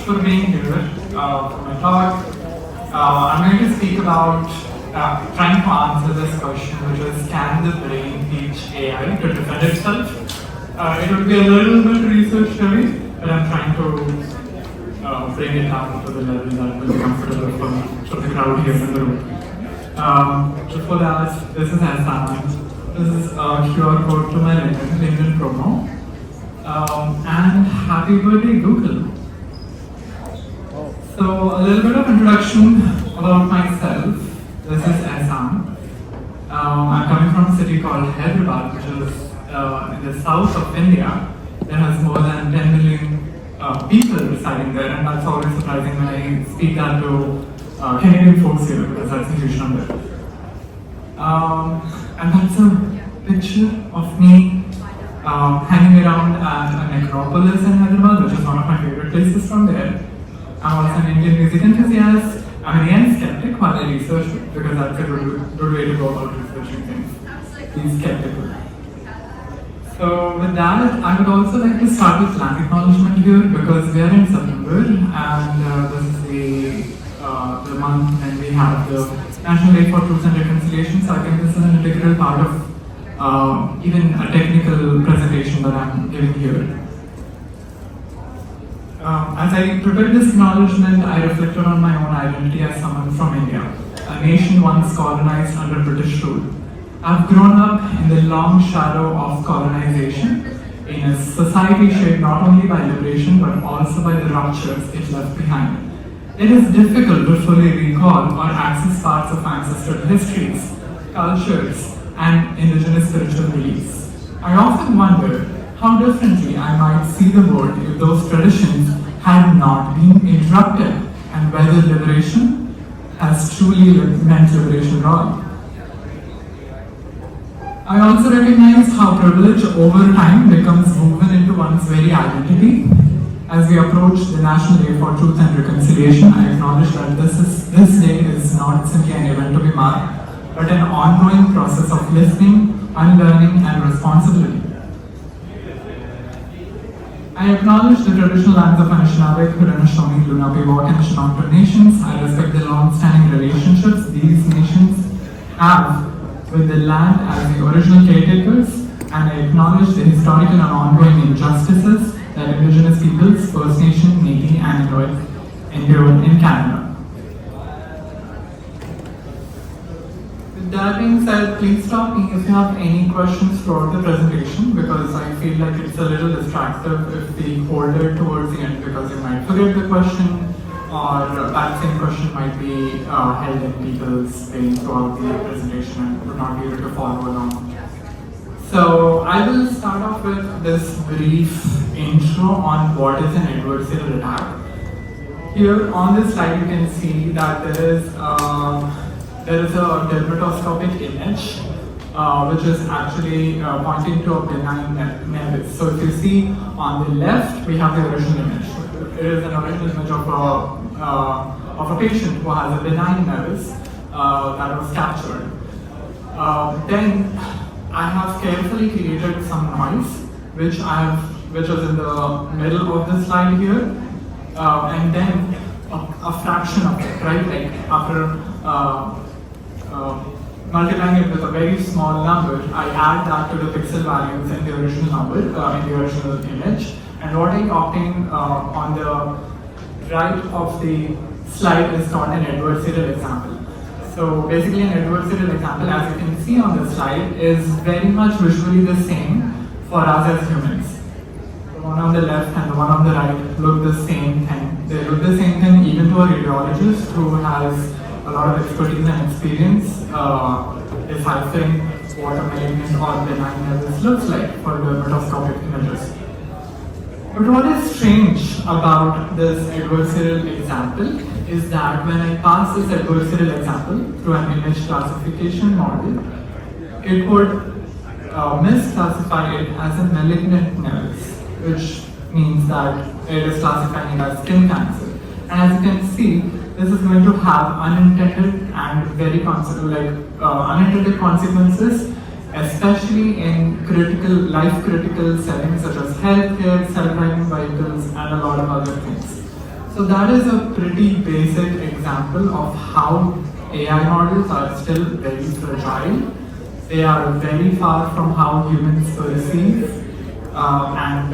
for being here for my talk. I'm going to speak about trying to answer this question, which is, can the brain teach AI to defend itself? It would be a little bit research heavy, but I'm trying to bring it down to the level that will be comfortable for the crowd here in the room. Before that, this is Ehsan. This is a QR code to my LinkedIn promo. And happy birthday, Google. So, a little bit of introduction about myself. This is Ehsan. I'm coming from a city called Hyderabad, which is in the south of India. There has more than 10 million people residing there, and that's always surprising when I speak that to Canadian folks here, because that's a huge number. And that's a picture of me hanging around at a necropolis in Hyderabad, which is one of my favorite places from there. I'm also an Indian music enthusiast. I'm an AI skeptic while I research, because that's a good way to go about researching things. Be skeptical. So with that, I would also like to start with land acknowledgement here, because we are in September, and this is the month when we have the National Day for Truth and Reconciliation. So I think this is an integral part of even a technical presentation that I'm giving here. As I prepared this acknowledgement, I reflected on my own identity as someone from India, a nation once colonized under British rule. I've grown up in the long shadow of colonization, in a society shaped not only by liberation but also by the ruptures it left behind. It is difficult to fully recall or access parts of ancestral histories, cultures, and indigenous spiritual beliefs. I often wonder how differently I might see the world if those traditions had not been interrupted, and whether liberation has truly meant liberation at all. I also recognize how privilege over time becomes woven into one's very identity. As we approach the National Day for Truth and Reconciliation, I acknowledge that this day is not simply an event to be marked, but an ongoing process of listening, unlearning, and responsibility. I acknowledge the traditional lands of Anishinaabe, Haudenosaunee, Lenape, and Chinooka nations. I respect the long-standing relationships these nations have with the land as the original caretakers, and I acknowledge the historical and ongoing injustices that Indigenous peoples, First Nation, Métis, and Inuit endure in Canada. With that being said, please stop me if you have any questions throughout the presentation, because I feel like it's a little distractive if we hold it towards the end, because you might forget the question, or that same question might be held in people's brain throughout the presentation and would not be able to follow along. So I will start off with this brief intro on what is an adversarial attack. Here on this slide you can see that there is a dermatoscopic image which is actually pointing to a benign nevus. So if you see on the left, we have the original image. It is an original image of a patient who has a benign nevus that was captured. Then I have carefully created some noise, which is in the middle of the slide here, and then a fraction of it, right? Like after multiplying it with a very small number, I add that to the pixel values in the original number, in the original image. And what I obtained on the right of the slide is called an adversarial example. So basically an adversarial example, as you can see on the slide, is very much visually the same for us as humans. The one on the left and the one on the right look the same thing. They look the same thing even to a radiologist who has a lot of expertise and experience deciphering what a malignant or benign nevus looks like for dermatoscopic images. But what is strange about this adversarial example is that when I pass this adversarial example through an image classification model, it would misclassify it as a malignant nevus, which means that it is classifying it as skin cancer. And as you can see, this is going to have unintended and very unintended consequences, especially in life-critical settings such as healthcare, self-driving vehicles, and a lot of other things. So that is a pretty basic example of how AI models are still very fragile. They are very far from how humans perceive and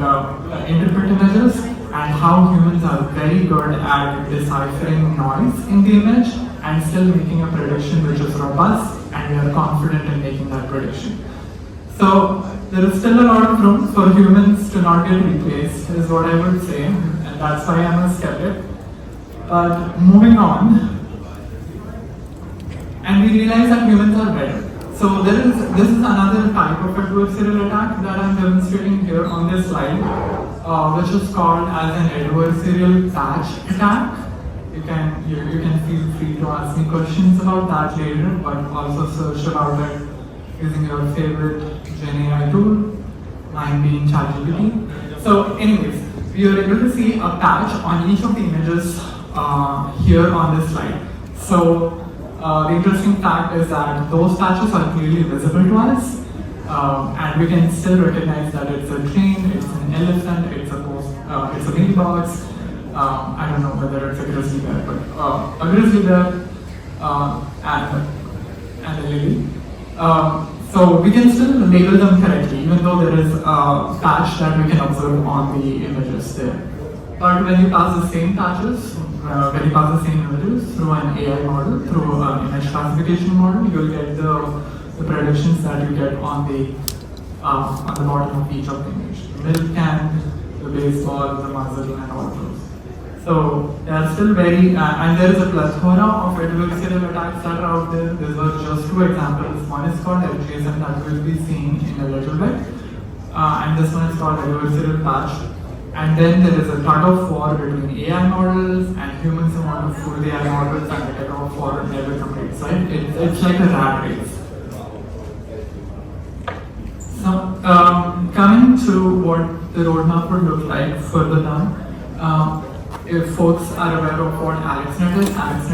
interpret images, and how humans are very good at deciphering noise in the image and still making a prediction which is robust, and we are confident in making that prediction. So there is still a lot of room for humans to not get replaced, is what I would say, and that's why I'm a skeptic. But moving on, and we realize that humans are better. So this is another type of adversarial attack that I'm demonstrating here on this slide, which is called as an adversarial patch attack. You can feel free to ask me questions about that later, but also search about it using your favorite Gen AI tool, mine being ChatGPT. So anyways, we are able to see a patch on each of the images here on this slide. So the interesting fact is that those patches are clearly visible to us, and we can still recognize that it's a train, it's an elephant, it's a mailbox. I don't know whether it's a grizzly bear, but a grizzly bear and a lily. So we can still label them correctly, even though there is a patch that we can observe on the images there. But when you pass the same patches, when you pass the same images through an AI model, through an image classification model, you'll get the predictions that you get on the bottom of each of the image. The milk can, the baseball, the muzzle, and all those. So they are still very, and there is a plethora of adversarial attacks that are out there. These were just two examples. One is called FGSM that we'll be seeing in a little bit, and this one is called adversarial patch. And then there is a tug-of-war between AI models and humans who want to fool the AI models, and the tug-of-war never completes. So it's like a rat race. So coming to what the roadmap would look like further down, if folks are aware of what AlexNet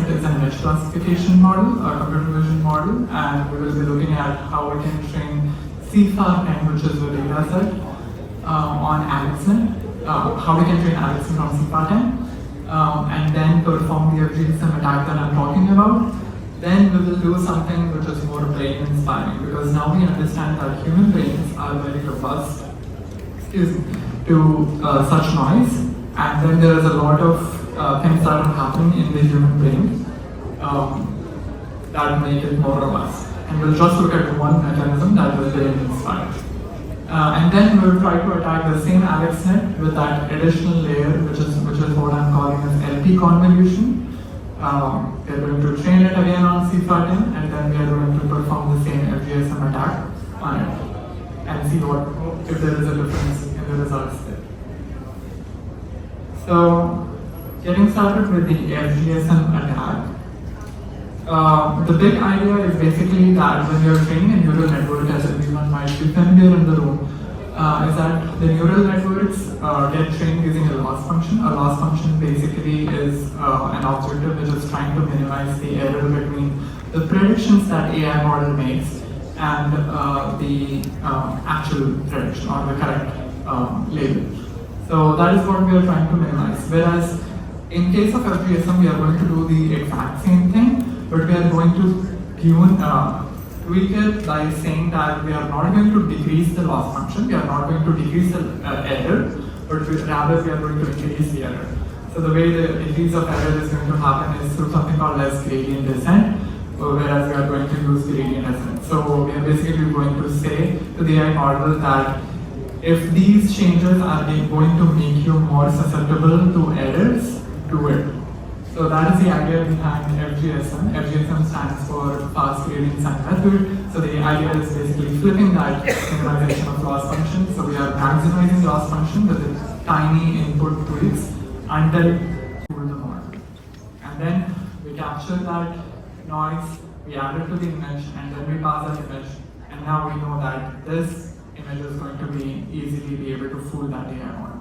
is an image classification model, a computer vision model, and we will be looking at how we can train CFAR10, which is the data set, on AlexNet. How we can train AlexNet on CFAR10, and then perform the FGSM attack that I'm talking about. Then we will do something which is more brain inspiring, because now we understand that human brains are very robust to such noise, and then there is a lot of things that are happening in the human brain that make it more robust. And we'll just look at one mechanism that is brain inspired. And then we'll try to attack the same AlexNet with that additional layer, which is what I'm calling as LP convolution. We're going to train it again on CFAR10, and then we are going to perform the same FGSM attack on it and see if there is a difference in the results there. So, getting started with the FGSM attack. The big idea is basically that when you're training a neural network, as everyone might be familiar in the room, is that the neural networks get trained using a loss function. A loss function basically is an objective which is trying to minimize the error between the predictions that AI model makes and the actual prediction or the correct label. So that is what we are trying to minimize. Whereas in case of FGSM, we are going to do the exact same thing, but we are going to tweak it by saying that we are not going to decrease the loss function, we are not going to decrease the error, but rather we are going to increase the error. So the way the increase of error is going to happen is through something called as gradient descent, whereas we are going to use gradient descent. So we are basically going to say to the AI model that if these changes are going to make you more susceptible to errors, do it. So that is the idea behind FGSM. FGSM stands for fast gradient descent method. So the idea is basically flipping that minimization of loss function. So we are maximizing loss function with a tiny input tweaks until we fool the model. And then we capture that noise, we add it to the image, and then we pass that image. And now we know that this image is going to be easily be able to fool that AI model.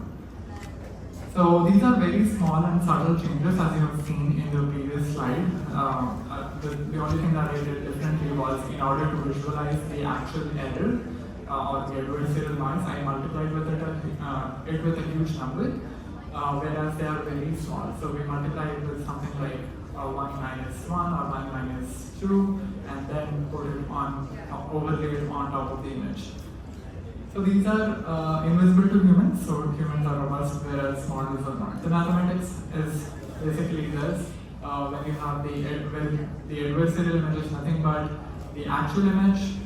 So these are very small and subtle changes, as you have seen in the previous slide. The only thing that I did differently was, in order to visualize the actual error or the adversarial noise, I multiplied with it with a huge number. whereas they are very small. So we multiply it with something like 1 minus 1 or 1 minus 2, and then put it on, overlay it on top of the image. So these are invisible to humans, so humans are robust, whereas models are not. The mathematics is basically this. When you have the adversarial image is nothing but the actual image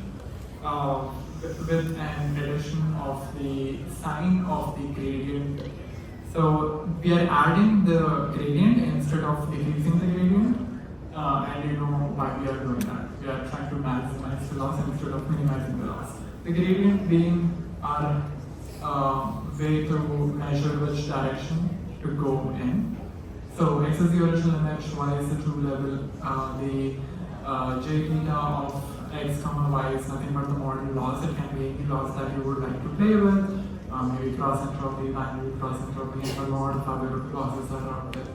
with an addition of the sign of the gradient. So we are adding the gradient instead of decreasing the gradient, and you know why we are doing that. We are trying to maximize the loss instead of minimizing the loss. The gradient being our way to measure which direction to go in. So x is the original image, y is the true level. The j theta of x comma y is nothing but the model loss. It can be any loss that you would like to play with. Maybe cross entropy, binary cross entropy, and a lot of other losses are out there.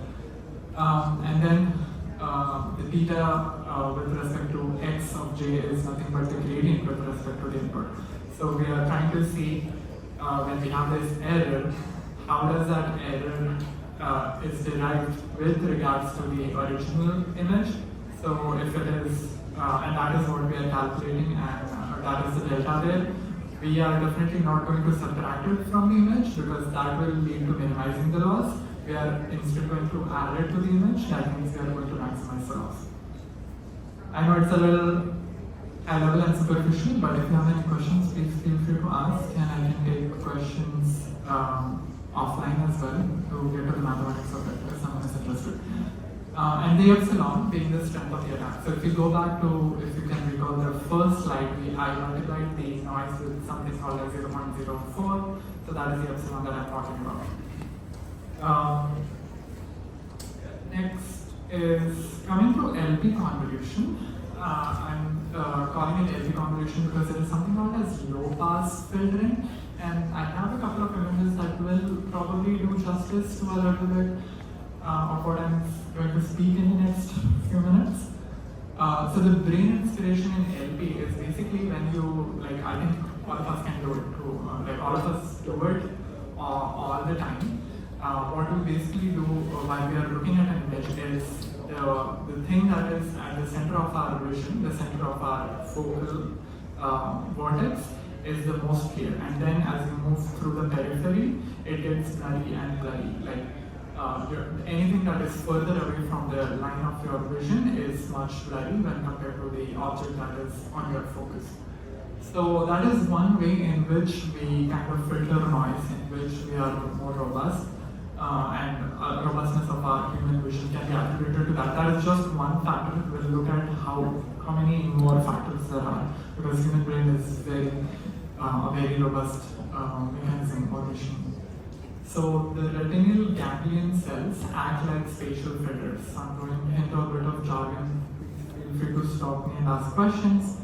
And then the theta with respect to x of j is nothing but the gradient with respect to the input. So we are trying to see when we have this error, how does that error is derived with regards to the original image. So if it is, and that is what we are calculating, and that is the delta there. We are definitely not going to subtract it from the image because that will lead to minimizing the loss. We are instead going to add it to the image. That means we are going to maximize the loss. I know it's a little high level and superficial, but if you have any questions, please feel free to ask, and I can take questions offline as well to get to the mathematics of it if someone is interested. And the epsilon being the strength of the attack. So if you go back to, if you can recall the first slide, I multiplied the noise with something called like 0.04. So that is the epsilon that I'm talking about. Next is coming to LP convolution. I'm calling it LP convolution because there is something called as low pass filtering, and I have a couple of images that will probably do justice to a little bit of what I'm going to speak in the next few minutes. So the brain inspiration in LP is basically when you, like, I think all of us can do it too, like all of us do it all the time. What we basically do while we are looking at an image is the thing that is at the center of our vision, the center of our focal vortex is the most clear, and then as you move through the periphery, it gets blurry and blurry. Like anything that is further away from the line of your vision is much blurry when compared to the object that is on your focus. So that is one way in which we kind of filter noise, in which we are more robust, and robustness of our human vision can be attributed to that. That is just one factor. We'll look at how many more factors there are, because human brain is a very robust mechanism or machine. So the retinal ganglion cells act like spatial filters. So I'm going into a bit of jargon. Feel free to stop me and ask questions.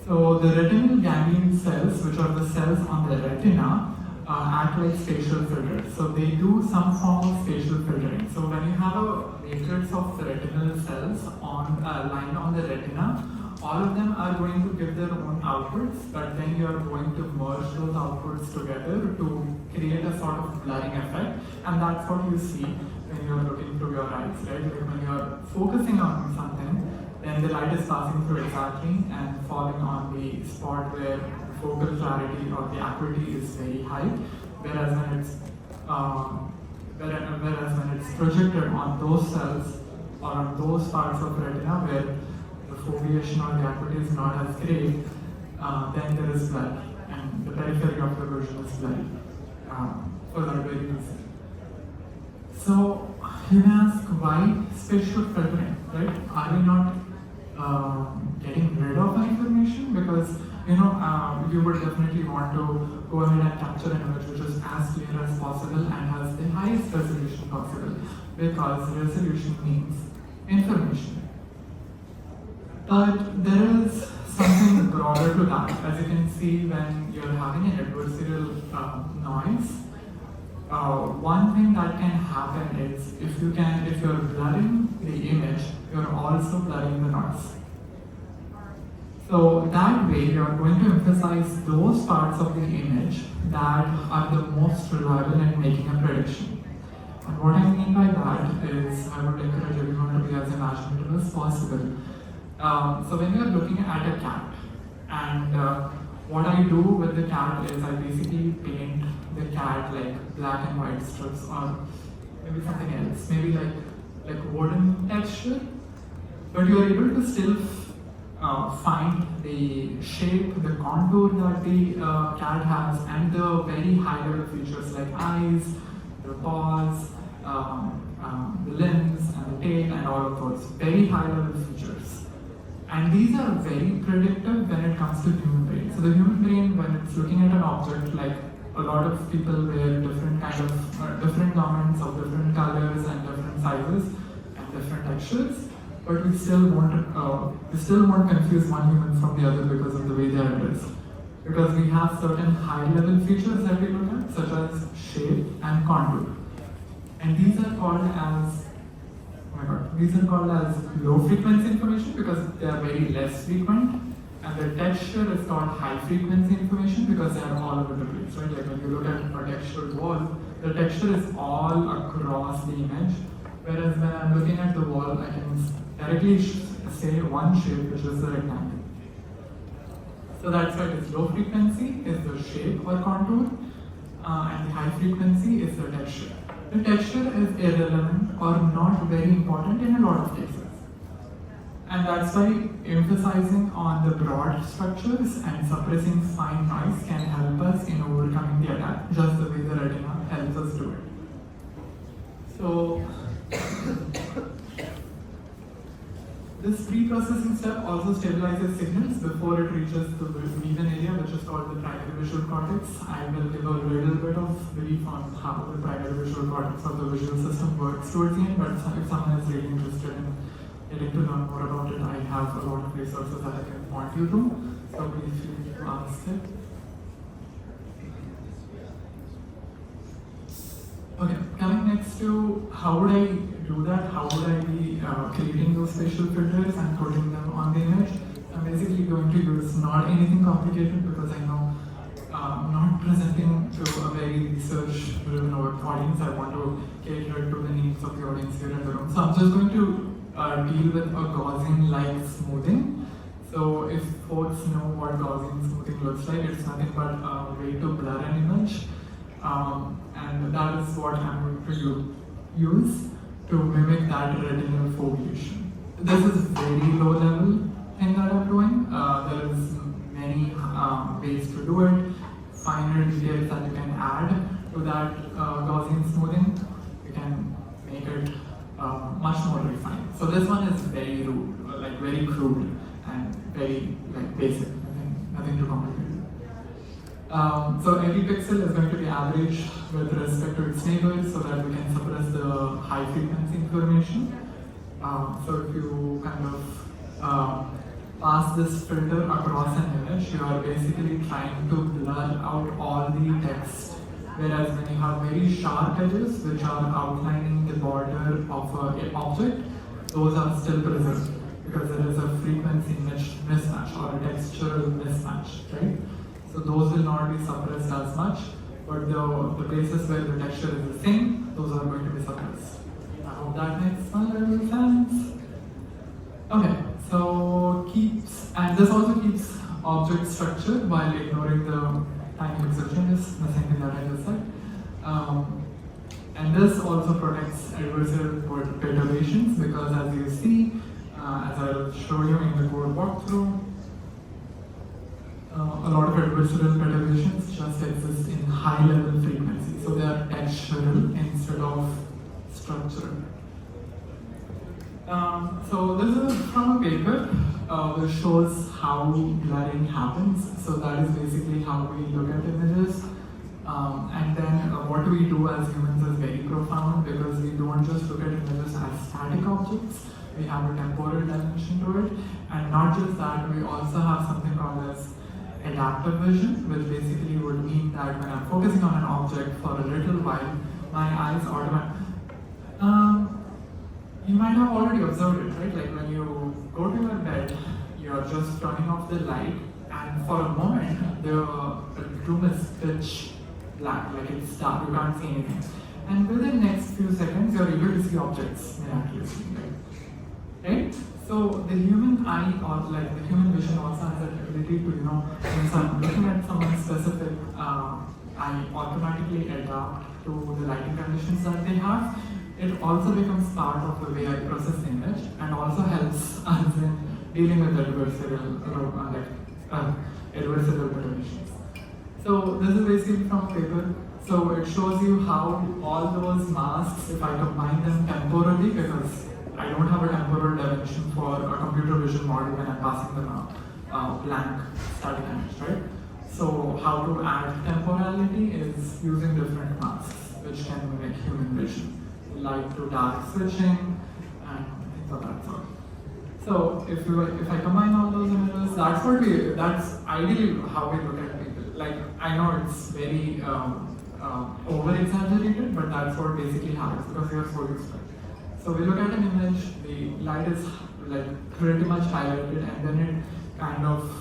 So the retinal ganglion cells, which are the cells on the retina, act like spatial filters. So they do some form of spatial filtering. So when you have a matrix of retinal cells on a line on the retina, all of them are going to give their own outputs, but then you are going to merge those outputs together to create a sort of blurring effect, and that's what you see when you are looking through your eyes, right? Like when you are focusing on something, then the light is passing through exactly and falling on the spot where the focal clarity or the acuity is very high, whereas when it's projected on those cells or on those parts of retina where the foveation or the acuity is not as great, then there is blur, and the periphery of your vision is blurry for that very reason. So you may ask, why spatial filtering, right? Are we not getting rid of information? Because you would definitely want to go ahead and capture an image which is as clear as possible and has the highest resolution possible, because resolution means information. But there is something broader to that. As you can see, when you're having an adversarial noise, one thing that can happen is if you're blurring the image, you're also blurring the noise. So that way you are going to emphasize those parts of the image that are the most reliable in making a prediction. And what I mean by that is I would encourage everyone to be as imaginative as possible. So when you're looking at a cat, and what I do with the cat is I basically paint the cat like black and white strips or maybe something else, maybe like wooden texture, but you are able to still find the shape, the contour that the cat has, and the very high level features like eyes, the paws, the limbs, and the tail, and all of those very high level features. And these are very predictive when it comes to human brain. So the human brain, when it's looking at an object, like a lot of people wear different kind of different garments of different colors and different sizes and different textures, but we still won't confuse one human from the other because of the way they are dressed. Because we have certain high-level features that we look at, such as shape and contour, and these are called as low-frequency information because they are very less frequent, and the texture is called high-frequency information because they are all over the place, right? Like when you look at a textured wall, the texture is all across the image, whereas when I'm looking at the wall, I can directly say one shape, which is the rectangle. So that's why it's low frequency is the shape or contour, and the high frequency is the texture. The texture is irrelevant or not very important in a lot of cases. And that's why emphasizing on the broad structures and suppressing fine noise can help us in overcoming the attack, just the way the retina helps us do it. So, this pre-processing step also stabilizes signals before it reaches the vision area, which is called the primary visual cortex. I will give a little bit of brief on how the primary visual cortex of the visual system works towards the end, but if someone is really interested in getting to learn more about it, I have a lot of resources that I can point you to, so please feel free to ask it. Okay, coming next to how would I do that, how would I be creating those spatial filters and putting them on the image. I'm basically going to use not anything complicated because I know I'm not presenting to a very research-driven audience. I want to cater to the needs of the audience here in the room. So I'm just going to deal with a Gaussian-like smoothing. So if folks know what Gaussian smoothing looks like, it's nothing but a way to blur an image. And that is what I'm going to use to mimic that retinal foveation. This is very low level thing that I'm doing. There is many ways to do it. Finer details that you can add to that Gaussian smoothing. You can make it much more refined. So this one is very rude, like very crude and very basic. Nothing too complicated. So every pixel is going to be averaged with respect to its neighbors so that we can suppress the high frequency information. So if you kind of pass this filter across an image, you are basically trying to blur out all the text. Whereas when you have very sharp edges which are outlining the border of an object, those are still preserved because there is a frequency mismatch or a textural mismatch, right? So those will not be suppressed as much, but the places where the texture is the same, those are going to be suppressed. I hope that makes a little sense. Okay, so and this also keeps object structure while ignoring the tiny pixel changes, the same thing that I just said. And this also protects adversarial perturbations because as you see, as I'll show you in the code walkthrough, a lot of adversarial perturbations just exist in high level frequency. So they are textural instead of structural. So this is from a paper which shows how blurring happens. So that is basically how we look at images. And then what we do as humans is very profound because we don't just look at images as static objects. We have a temporal dimension to it. And not just that, we also have something called as adaptive vision, which basically would mean that when I'm focusing on an object for a little while, my eyes automatically. You might have already observed it, right? Like when you go to your bed, you you're just turning off the light, and for a moment the room is pitch black, like it's dark, you can't see anything. And within the next few seconds, you're able to see objects miraculously, right? So the human eye, or like the human vision, also has that ability to, when I'm looking at someone specific, I automatically adapt to the lighting conditions that they have. It also becomes part of the way I process the image, and also helps us in dealing with adversarial perturbations. So this is basically from a paper. So it shows you how all those masks, if I combine them temporally, because I don't have a temporal dimension for a computer vision model when I'm passing them a blank static image, right? So how to add temporality is using different masks, which can mimic human vision, light to dark switching, and things of that sort. So if I combine all those images, that's ideally how we look at people. Like, I know it's very over exaggerated, but that's what basically happens because we are so used to it. So we look at an image, the light is like pretty much highlighted, and then it kind of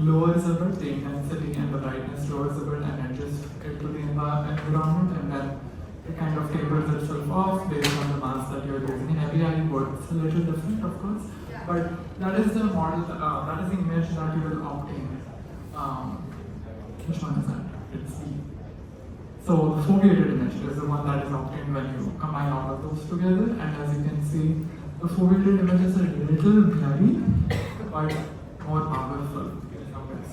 lowers a bit, the intensity and the brightness lowers a bit and adjusts it to the environment, and then it kind of tapers itself off based on the mask that you're using. In every eye works a little different, of course, but that is the model, that is the image that you will obtain. Which one is that? It's the So the foveated image is the one that is obtained when you combine all of those together, and as you can see, the foveated image is a little blurry, but more powerful in some ways.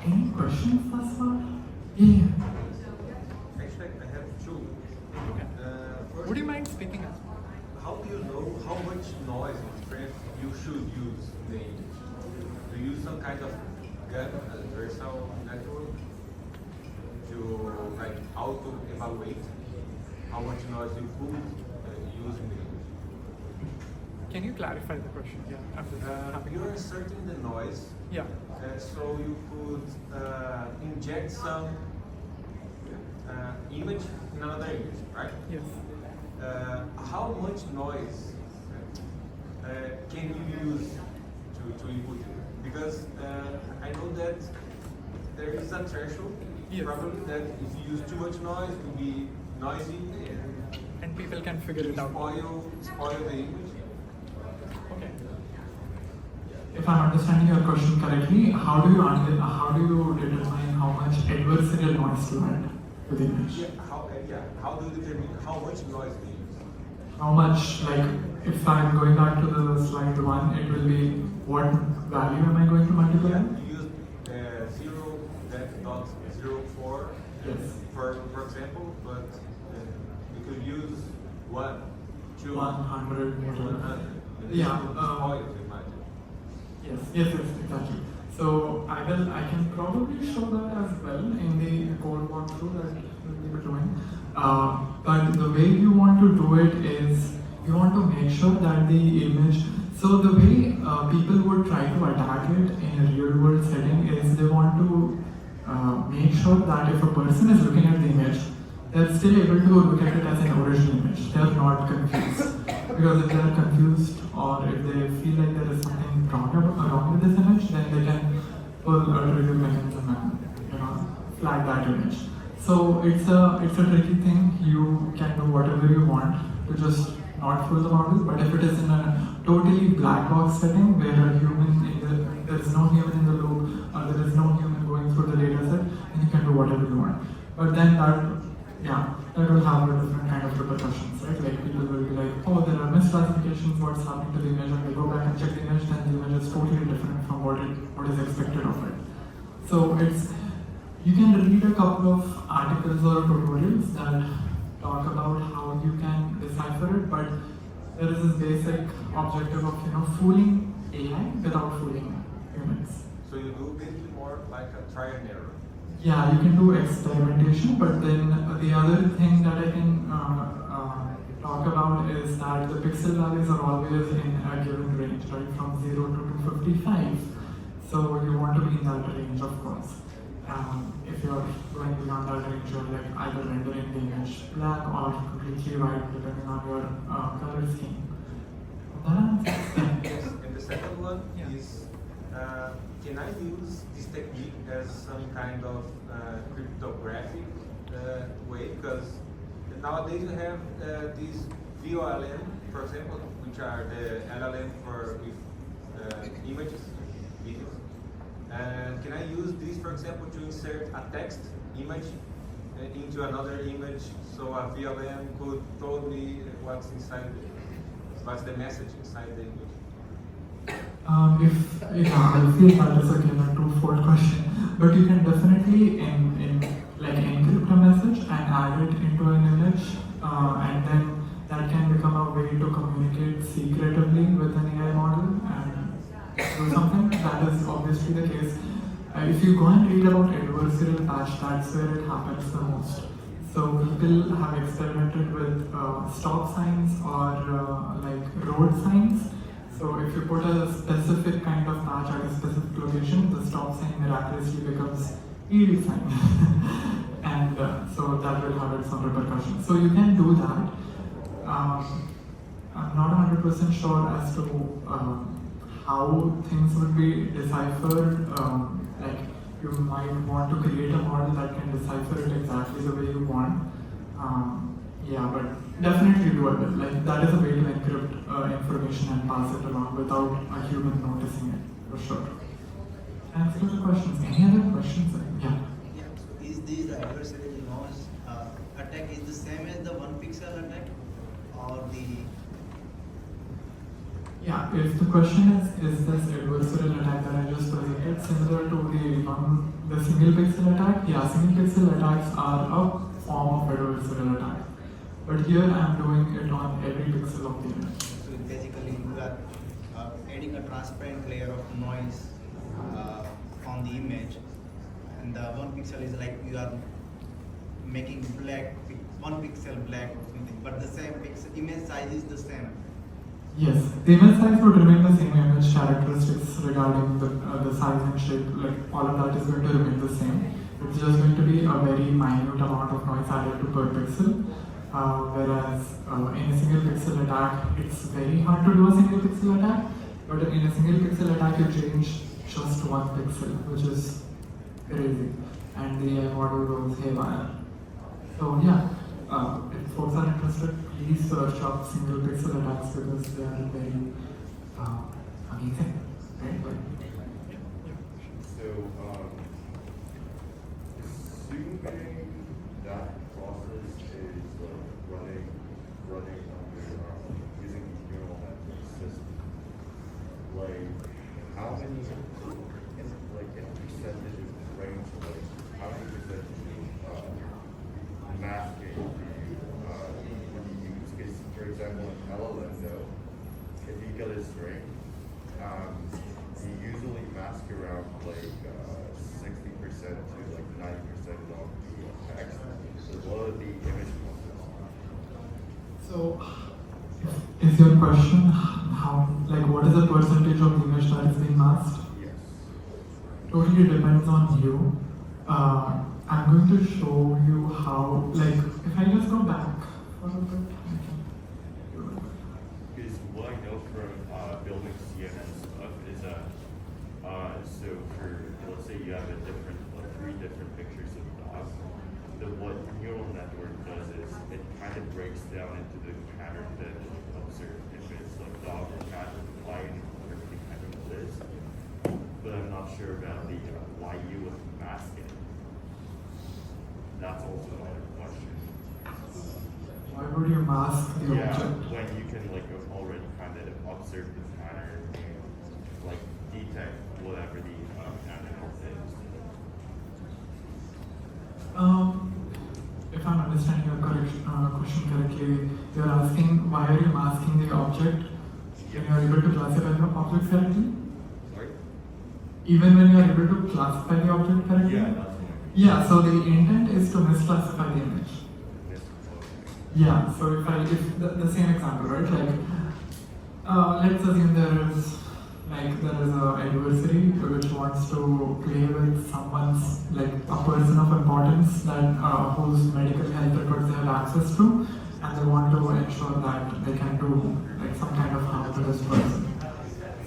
Any questions thus far? Yeah. Actually, I have two. First, Would you mind speaking up? how do you know how much noise or strength you should use in the image? Do you use some kind of gut adversarial network to like auto-evaluate how much noise you could use in the image? Can you clarify the question? Yeah, I'm You're inserting the noise, Yeah. so you could inject some image in another image, right? Yes. How much noise can you use to input it? Because I know that there is a threshold, Yes. probably, that if you use too much noise, it will be noisy And people can figure and it out. spoil the image. Okay. If I'm understanding your question correctly, how do you determine how much adversarial noise to add to the image? How do you determine how much noise they use? How much, like, if I'm going back to the slide one, it will be what value am I going to multiply? You use 0.04 Yes. for example, but you could use 1, 2, 100 more. 100. Yeah, Spoil the image. Yes, exactly. So I can probably show that as well in the code walkthrough that we'll be doing. But the way you want to do it is you want to make sure that the image. So the way people would try to attack it in a real world setting is they want to make sure that if a person is looking at the image, they're still able to look at it as an original image. They're not confused. Because if they're confused or if they feel like there is something wrong with this image, then they can pull a trigger mechanism and flag that image. So it's a tricky thing. You can do whatever you want to just not fool the model. But if it is in a totally black box setting where there is no human in the loop, or there is no human going through the data set, then you can do whatever you want. But then that will have a different kind of repercussions, right? Like people will be like, oh, there are misclassifications, what's happening to the image, and they go back and check the image, then the image is totally different from what is expected of it. So you can read a couple of articles or tutorials that talk about how you can decipher it, but there is this basic objective of fooling AI without fooling humans. So you do basically more like a trial and error. Yeah, you can do experimentation, but then the other thing that I can talk about is that the pixel values are always in a given range, right, from 0 to 255. So you want to be in that range, of course. If you're going beyond that range, you're like either rendering the image black or completely white, depending on your color scheme. That answers. Yes, and the second one Yeah. is, can I use this technique as some kind of cryptographic way? Because nowadays we have these VOLM, for example, which are the LLM for with images, videos. And can I use this, for example, to insert a text image into another image, so a VLM could tell me what's inside, what's the message inside the image? I feel that is again a twofold question, but you can definitely encrypt a message and add it into an image, and then that can become a way to communicate secretively with an AI model and do something. That is obviously the case. If you go and read about adversarial patch, that's where it happens the most. So people have experimented with stop signs or road signs. So if you put a specific kind of patch at a specific location, the stop sign miraculously becomes ED sign. And so that will have its own repercussions. So you can do that. I'm not 100% sure as to how things would be deciphered. You might want to create a model that can decipher it exactly the way you want. But definitely doable. That is a way to encrypt information and pass it along without a human noticing it, for sure. Thanks for the questions. Any other questions? Yeah. Yeah. So is this adversarial noise attack is the same as the one pixel attack, or the? Yeah, if the question is this adversarial attack that I just presented similar to the single pixel attack? Yeah, single pixel attacks are a form of adversarial attack. But here I am doing it on every pixel of the image. So basically, you are adding a transparent layer of noise on the image, and the one pixel is like you are making one pixel black or something. But the same pixel image size is the same. Yes, the image size would remain the same. Image characteristics regarding the size and shape, all of that is going to remain the same. It's just going to be a very minute amount of noise added to per pixel. Whereas in a single pixel attack, it's very hard to do a single pixel attack. But in a single pixel attack, you change just one pixel, which is crazy, and the AI model goes haywire. So yeah, if folks are interested, please search up single pixel attacks because they are very amazing. Right? So, assuming that process is running under using the neural network system, how many in percentage of range, how many percentage of masking would you use? Because, for example, in LLM, though, if you get a string, you usually mask around 60% to 90% of the text, as well as the image content. So, is your question what is the percentage of the image that is being masked? Yes. Totally depends on you. I'm going to show you how, if I just go back for a bit. Because what I know from building CNN stuff is that, so for, let's say you have three different pictures of dogs, what neural network does is it kind of breaks down into the pattern that it observes. If it's dog or cat or lion, everything kind of is. But I'm not sure about the why you would mask it. That's also another question. Why would you mask the object? When you can already kind of observe the pattern and detect whatever the animal is. If I'm understanding your question correctly, you're asking why are you masking the object when you are able to classify the object correctly? Sorry? Even when you are able to classify the object correctly? Yeah, that's one. Yeah, so the intent is to misclassify the image. Yeah, so if the same example, right? Let's assume there is an adversary which wants to play with someone's, a person of importance that whose medical health records they have access to, and they want to ensure that they can do some kind of harm to this person.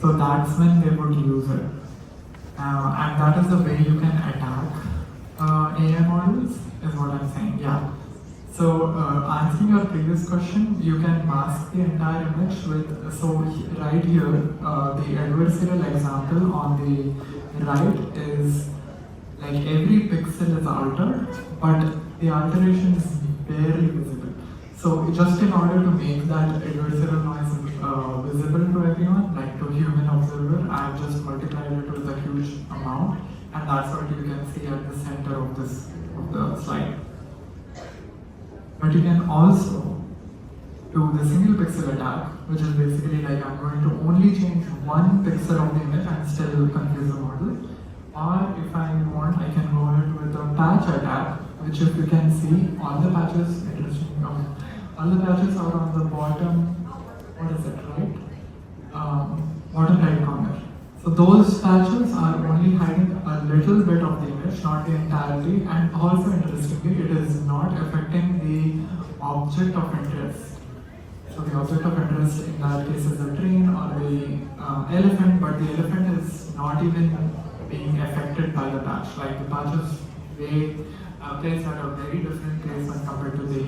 So that's when they would use it. And that is the way you can attack AI models, is what I'm saying, yeah. So answering your previous question, you can mask the entire image with, right here, the adversarial example on the right is like every pixel is altered, but the alteration is barely visible. So just in order to make that adversarial noise visible to everyone, like to human observer, I've just multiplied it with a huge amount, and that's what you can see at the center of the slide. But you can also do the single pixel attack, which is basically like I'm going to only change one pixel of the image and still confuse the model. Or if I want, I can go ahead with the patch attack, which if you can see, all the patches, interesting, all the patches are on the bottom, what is it, right? Bottom right corner. So those patches are only hiding a little bit of the image, not the entirety, and also interestingly, it is not affecting the object of interest. So the object of interest in that case is the train or the elephant, but the elephant is not even being affected by the patch. Like the patch is placed at a very different place when compared to the